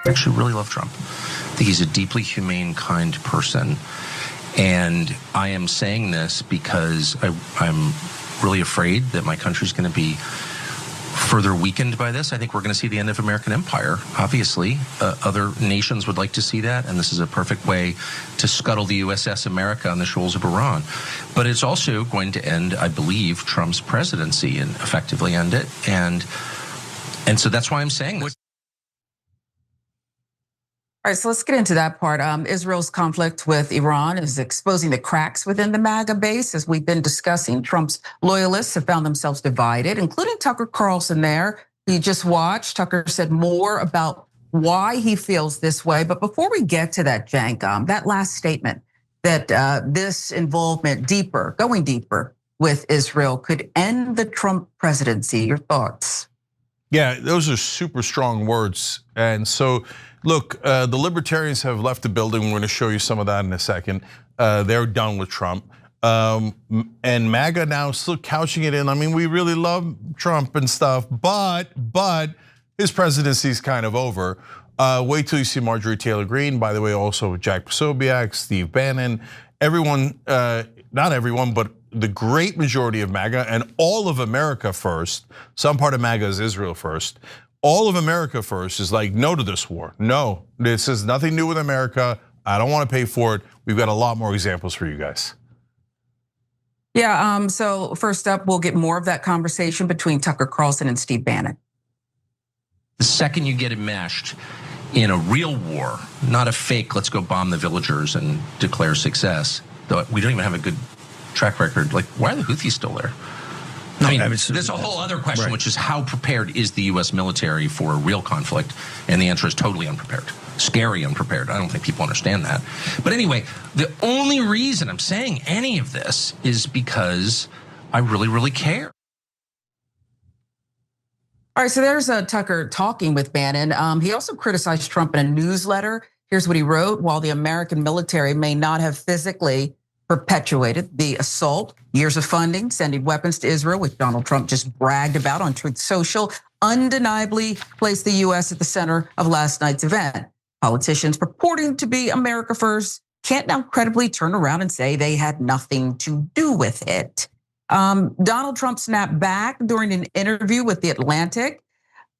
I actually really love Trump. I think he's a deeply humane, kind person. And I am saying this because I'm really afraid that my country's going to be further weakened by this. I think we're going to see the end of American empire. Obviously, other nations would like to see that, and this is a perfect way to scuttle the USS America on the shoals of Iran. But it's also going to end, I believe, Trump's presidency and effectively end it. And so that's why I'm saying this. All right, so let's get into that part. Israel's conflict with Iran is exposing the cracks within the MAGA base. As we've been discussing, Trump's loyalists have found themselves divided, including Tucker Carlson there. You just watched, Tucker said more about why he feels this way. But before we get to that, Cenk, that last statement that this involvement going deeper with Israel could end the Trump presidency, your thoughts? Yeah, those are super strong words. And so, look, the libertarians have left the building. We're going to show you some of that in a second. They're done with Trump. And MAGA now still couching it in. I mean, we really love Trump and stuff, but his presidency is kind of over. Wait till you see Marjorie Taylor Greene. By the way, also Jack Posobiec, Steve Bannon, everyone, not everyone, but the great majority of MAGA and all of America first. Some part of MAGA is Israel first. All of America first is like, no to this war. No, this is nothing new with America. I don't want to pay for it. We've got a lot more examples for you guys. Yeah, so first up, we'll get more of that conversation between Tucker Carlson and Steve Bannon. The second you get enmeshed in a real war, not a fake, let's go bomb the villagers and declare success, though we don't even have a good track record. Like, why are the Houthis still there? I mean, there's a whole other question, which is how prepared is the US military for a real conflict? And the answer is totally unprepared, scary unprepared. I don't think people understand that. But anyway, the only reason I'm saying any of this is because I really, really care. All right, so there's Tucker talking with Bannon. He also criticized Trump in a newsletter. Here's what he wrote: while the American military may not have physically perpetuated the assault, years of funding, sending weapons to Israel, which Donald Trump just bragged about on Truth Social, undeniably placed the US at the center of last night's event. Politicians purporting to be America first can't now credibly turn around and say they had nothing to do with it. Donald Trump snapped back during an interview with The Atlantic.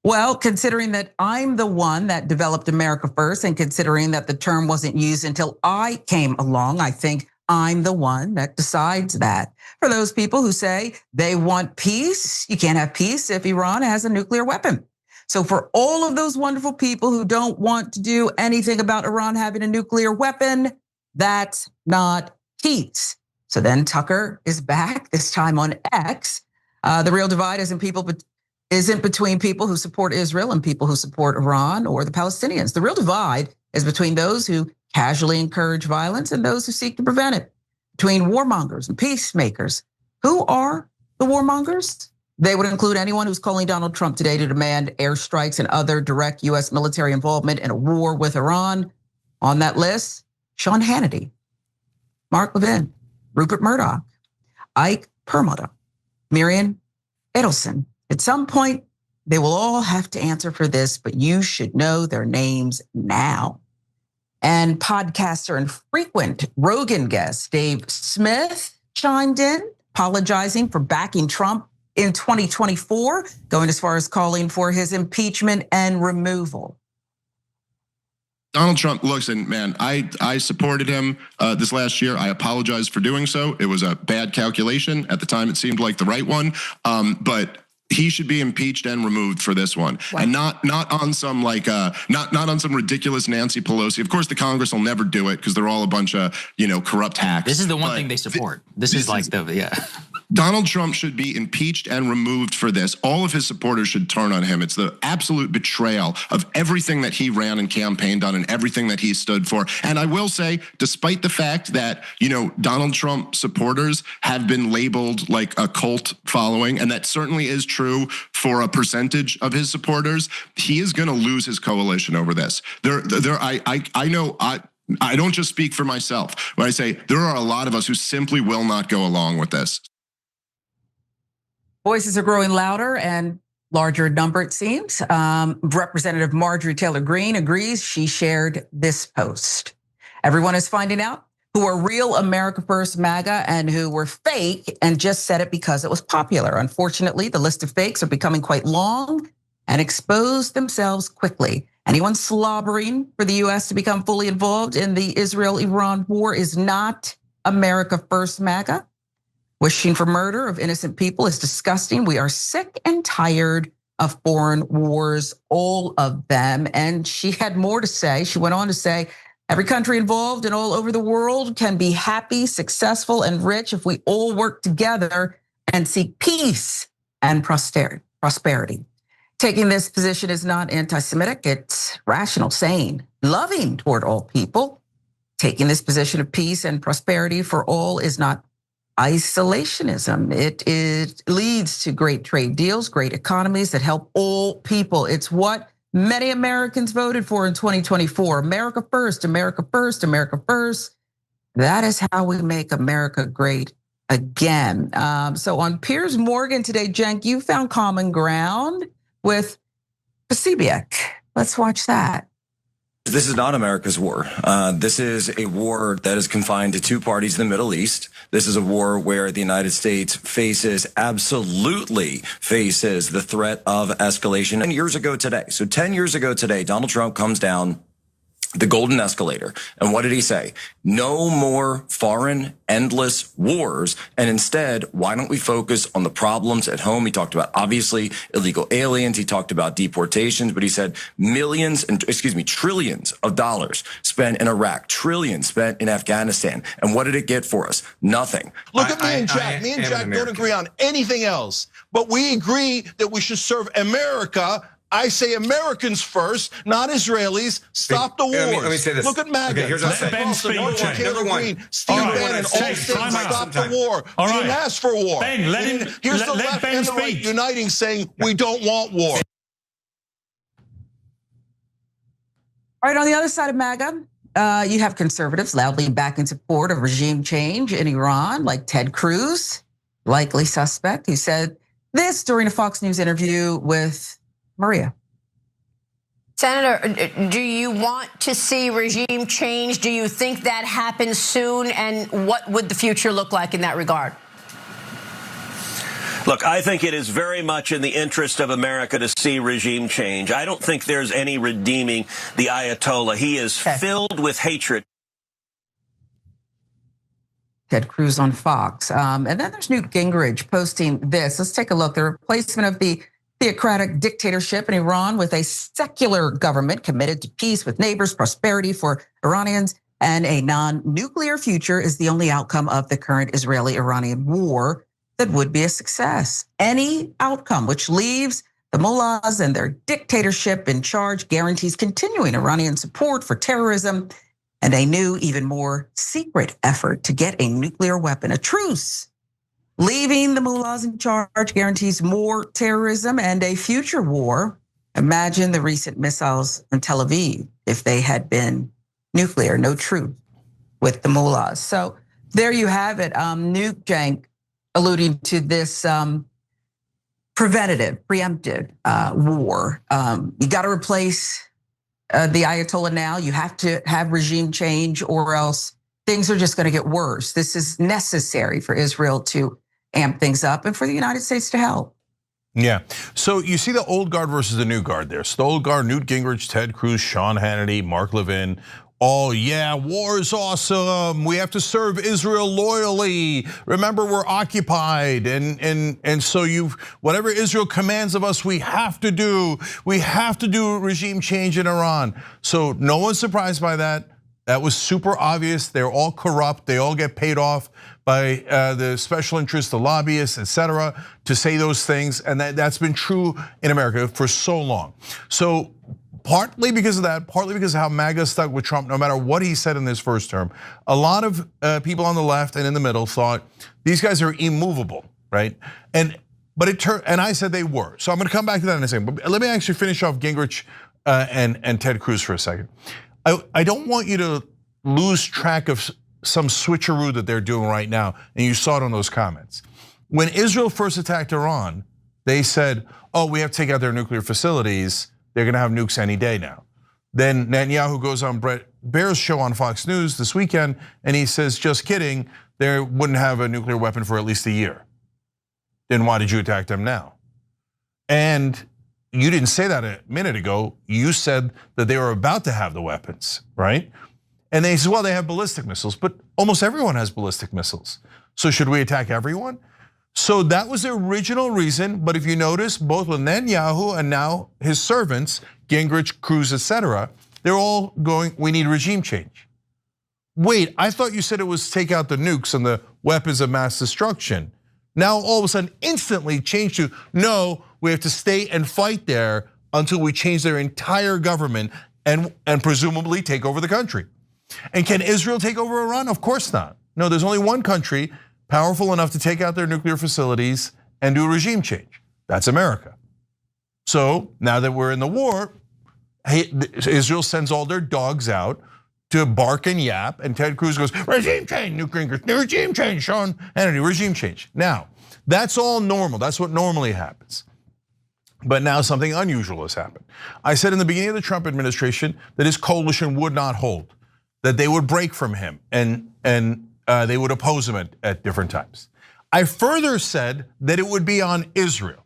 Well, considering that I'm the one that developed America first, and considering that the term wasn't used until I came along, I think I'm the one that decides that. For those people who say they want peace, you can't have peace if Iran has a nuclear weapon. So for all of those wonderful people who don't want to do anything about Iran having a nuclear weapon, that's not peace. So then Tucker is back, this time on X. The real divide isn't between people who support Israel and people who support Iran or the Palestinians. The real divide is between those who casually encourage violence and those who seek to prevent it, between warmongers and peacemakers. Who are the warmongers? They would include anyone who's calling Donald Trump today to demand airstrikes and other direct US military involvement in a war with Iran. On that list, Sean Hannity, Mark Levin, Rupert Murdoch, Ike Perlmutter, Miriam Edelson. At some point, they will all have to answer for this, but you should know their names now. And podcaster and frequent Rogan guest Dave Smith chimed in, apologizing for backing Trump in 2024, going as far as calling for his impeachment and removal. Donald Trump, listen, man, I supported him this last year. I apologize for doing so. It was a bad calculation. At the time, it seemed like the right one. But he should be impeached and removed for this one, and not on some not on some ridiculous Nancy Pelosi. Of course, the Congress will never do it because they're all a bunch of corrupt hacks. This is the one thing they support. This is Donald Trump should be impeached and removed for this. All of his supporters should turn on him. It's the absolute betrayal of everything that he ran and campaigned on and everything that he stood for. And I will say, despite the fact that, Donald Trump supporters have been labeled like a cult following, and that certainly is true for a percentage of his supporters, he is going to lose his coalition over this. I know I don't just speak for myself when I say there are a lot of us who simply will not go along with this. Voices are growing louder, and larger number, it seems. Representative Marjorie Taylor Greene agrees. She shared this post. Everyone is finding out who are real America First MAGA and who were fake and just said it because it was popular. Unfortunately, the list of fakes are becoming quite long and expose themselves quickly. Anyone slobbering for the US to become fully involved in the Israel-Iran war is not America First MAGA. Wishing for murder of innocent people is disgusting. We are sick and tired of foreign wars, all of them. And she had more to say. She went on to say, every country involved and all over the world can be happy, successful, and rich if we all work together and seek peace and prosperity. Taking this position is not anti-Semitic, it's rational, sane, loving toward all people. Taking this position of peace and prosperity for all is not isolationism. It leads to great trade deals, great economies that help all people. It's what many Americans voted for in 2024. America first, America first, America first. That is how we make America great again. So on Piers Morgan today, Cenk, you found common ground with Pasibiak. Let's watch that. This is not America's war. This is a war that is confined to two parties in the Middle East. This is a war where the United States absolutely faces the threat of escalation. 10 years ago today, so 10 years ago today, Donald Trump comes down the golden escalator. And what did he say? No more foreign, endless wars. And instead, why don't we focus on the problems at home? He talked about, obviously, illegal aliens. He talked about deportations, but he said trillions of dollars spent in Iraq, trillions spent in Afghanistan. And what did it get for us? Nothing. Look at me and Jack. Me and Jack don't agree on anything else, but we agree that we should serve America. I say Americans first, not Israelis. Stop the wars. Let me say this. Look at MAGA. Okay, here's what Let Ben speak. Marjorie Taylor Greene, Steve Bannon, all saying stop the war. All We right. didn't ask for war. Ben, let him. Here's the let left Ben and the right speak. uniting, saying we don't want war. All right, on the other side of MAGA, you have conservatives loudly backing support of regime change in Iran, like Ted Cruz, likely suspect. He said this during a Fox News interview with Maria. Senator, do you want to see regime change? Do you think that happens soon? And what would the future look like in that regard? Look, I think it is very much in the interest of America to see regime change. I don't think there's any redeeming the Ayatollah. He is filled with hatred. Ted Cruz on Fox. And then there's Newt Gingrich posting this. Let's take a look. The replacement of the theocratic dictatorship in Iran with a secular government committed to peace with neighbors, prosperity for Iranians, and a non-nuclear future is the only outcome of the current Israeli-Iranian war that would be a success. Any outcome which leaves the mullahs and their dictatorship in charge guarantees continuing Iranian support for terrorism and a new, even more secret effort to get a nuclear weapon, a truce. Leaving the mullahs in charge guarantees more terrorism and a future war. Imagine the recent missiles in Tel Aviv if they had been nuclear, no truce with the mullahs. So there you have it. Newt Cenk alluding to this preemptive war. You got to replace the Ayatollah now. You have to have regime change or else things are just going to get worse. This is necessary for Israel to amp things up and for the United States to help. Yeah, so you see the old guard versus the new guard there. So the old guard, Newt Gingrich, Ted Cruz, Sean Hannity, Mark Levin. Oh yeah, war is awesome. We have to serve Israel loyally. Remember, we're occupied, and so whatever Israel commands of us, we have to do. We have to do regime change in Iran. So no one's surprised by that. That was super obvious. They're all corrupt. They all get paid off by the special interests, the lobbyists, et cetera, to say those things. And that's been true in America for so long. So partly because of that, partly because of how MAGA stuck with Trump, no matter what he said in this first term, a lot of people on the left and in the middle thought these guys are immovable, right? But it turned, and I said they were. So I'm gonna come back to that in a second. But let me actually finish off Gingrich and Ted Cruz for a second. I don't want you to lose track of some switcheroo that they're doing right now, and you saw it on those comments. When Israel first attacked Iran, They said, oh, we have to take out their nuclear facilities. They're gonna have nukes any day now. Then Netanyahu goes on Brett Baer's show on Fox News this weekend, and he says, just kidding, they wouldn't have a nuclear weapon for at least a year. Then why did you attack them now? And you didn't say that a minute ago. You said that they were about to have the weapons, right? And they said, well, they have ballistic missiles, but almost everyone has ballistic missiles. So should we attack everyone? So that was the original reason, but if you notice, both with Netanyahu and now his servants, Gingrich, Cruz, etc., they're all going, we need regime change. Wait, I thought you said it was take out the nukes and the weapons of mass destruction. Now all of a sudden, instantly change to, no, we have to stay and fight there until we change their entire government and presumably take over the country. And can Israel take over Iran? Of course not. No, there's only one country powerful enough to take out their nuclear facilities and do a regime change. That's America. So now that we're in the war, Israel sends all their dogs out to bark and yap, and Ted Cruz goes, regime change, Newt Gingrich, regime change, Sean Hannity, regime change. Now, that's all normal. That's what normally happens. But now something unusual has happened. I said in the beginning of the Trump administration that his coalition would not hold, that they would break from him and they would oppose him at different times. I further said that it would be on Israel.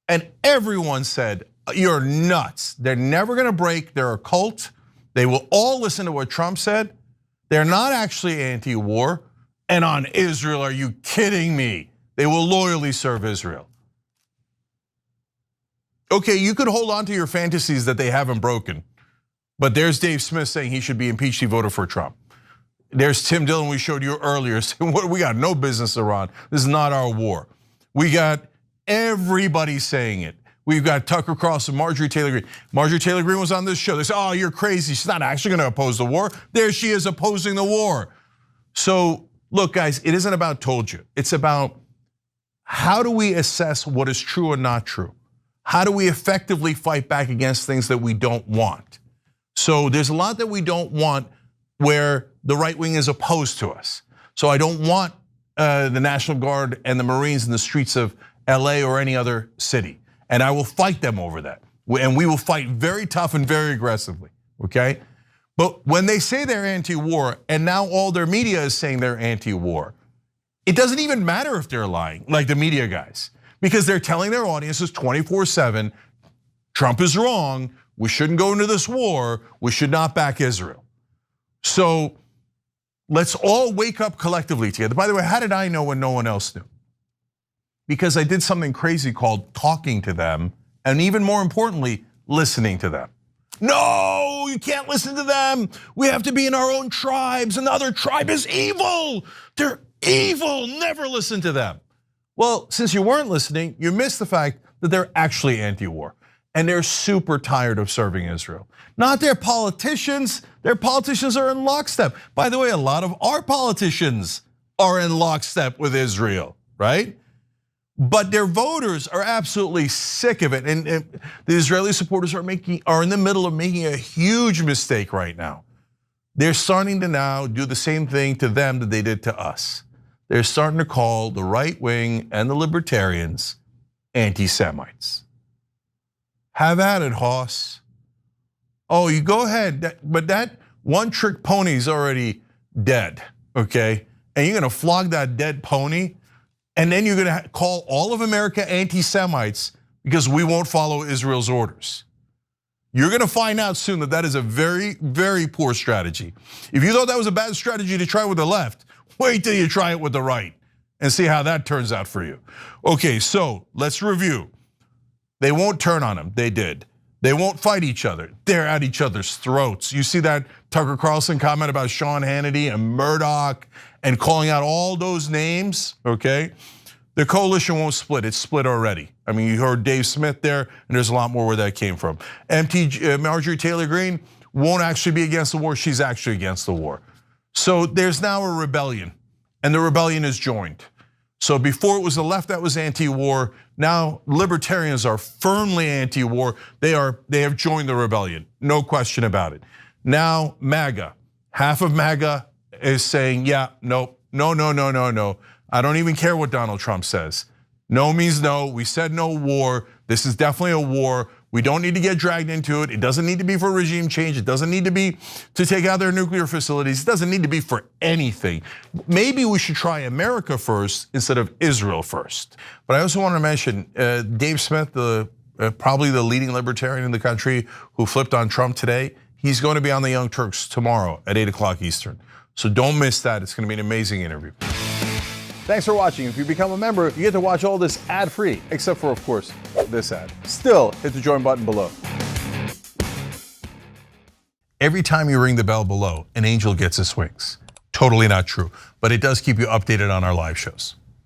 And everyone said, you're nuts. They're never gonna break, they're a cult. They will all listen to what Trump said. They're not actually anti-war. And on Israel, are you kidding me? They will loyally serve Israel. Okay, you could hold on to your fantasies that they haven't broken. But there's Dave Smith saying he should be impeached, he voted for Trump. There's Tim Dillon, we showed you earlier, saying, we got no business, Iran. This is not our war. We got everybody saying it. We've got Tucker Carlson, Marjorie Taylor Greene. Marjorie Taylor Greene was on this show. They said, oh, you're crazy. She's not actually gonna oppose the war. There she is opposing the war. So look, guys, it isn't about told you. It's about how do we assess what is true and not true? How do we effectively fight back against things that we don't want? So there's a lot that we don't want where the right wing is opposed to us. So I don't want the National Guard and the Marines in the streets of LA or any other city. And I will fight them over that. And we will fight very tough and very aggressively, okay? But when they say they're anti-war and now all their media is saying they're anti-war, it doesn't even matter if they're lying, like the media guys, because they're telling their audiences 24/7, Trump is wrong, we shouldn't go into this war, we should not back Israel. So let's all wake up collectively together. By the way, how did I know when no one else knew? Because I did something crazy called talking to them, and even more importantly, listening to them. No, you can't listen to them. We have to be in our own tribes, and the other tribe is evil. They're evil, never listen to them. Well, since you weren't listening, you missed the fact that they're actually anti-war. And they're super tired of serving Israel. Not their politicians are in lockstep. By the way, a lot of our politicians are in lockstep with Israel, right? But their voters are absolutely sick of it. And the Israeli supporters are in the middle of making a huge mistake right now. They're starting to now do the same thing to them that they did to us. They're starting to call the right wing and the libertarians anti-Semites. Have at it, Hoss. Oh, you go ahead, but that one trick pony's already dead, okay? And you're gonna flog that dead pony, and then you're gonna call all of America anti-Semites because we won't follow Israel's orders. You're gonna find out soon that that is a very, very poor strategy. If you thought that was a bad strategy to try with the left, wait till you try it with the right and see how that turns out for you. Okay, so let's review. They won't turn on them, they did. They won't fight each other, they're at each other's throats. You see that Tucker Carlson comment about Sean Hannity and Murdoch and calling out all those names, okay? The coalition won't split, it's split already. I mean, you heard Dave Smith there, and there's a lot more where that came from. Marjorie Taylor Greene won't actually be against the war, she's actually against the war. So there's now a rebellion, and the rebellion is joined. So before it was the left that was anti-war, now libertarians are firmly anti-war. They have joined the rebellion, no question about it. Now MAGA, half of MAGA is saying, yeah, no. I don't even care what Donald Trump says. No means no. We said no war. This is definitely a war. We don't need to get dragged into it. It doesn't need to be for regime change. It doesn't need to be to take out their nuclear facilities. It doesn't need to be for anything. Maybe we should try America first instead of Israel first. But I also want to mention Dave Smith, probably the leading libertarian in the country who flipped on Trump today. He's going to be on the Young Turks tomorrow at 8 o'clock Eastern. So don't miss that. It's going to be an amazing interview. Thanks for watching. If you become a member, you get to watch all this ad-free, except for, of course, this ad. Still, hit the join button below. Every time you ring the bell below, an angel gets his wings. Totally not true, but it does keep you updated on our live shows.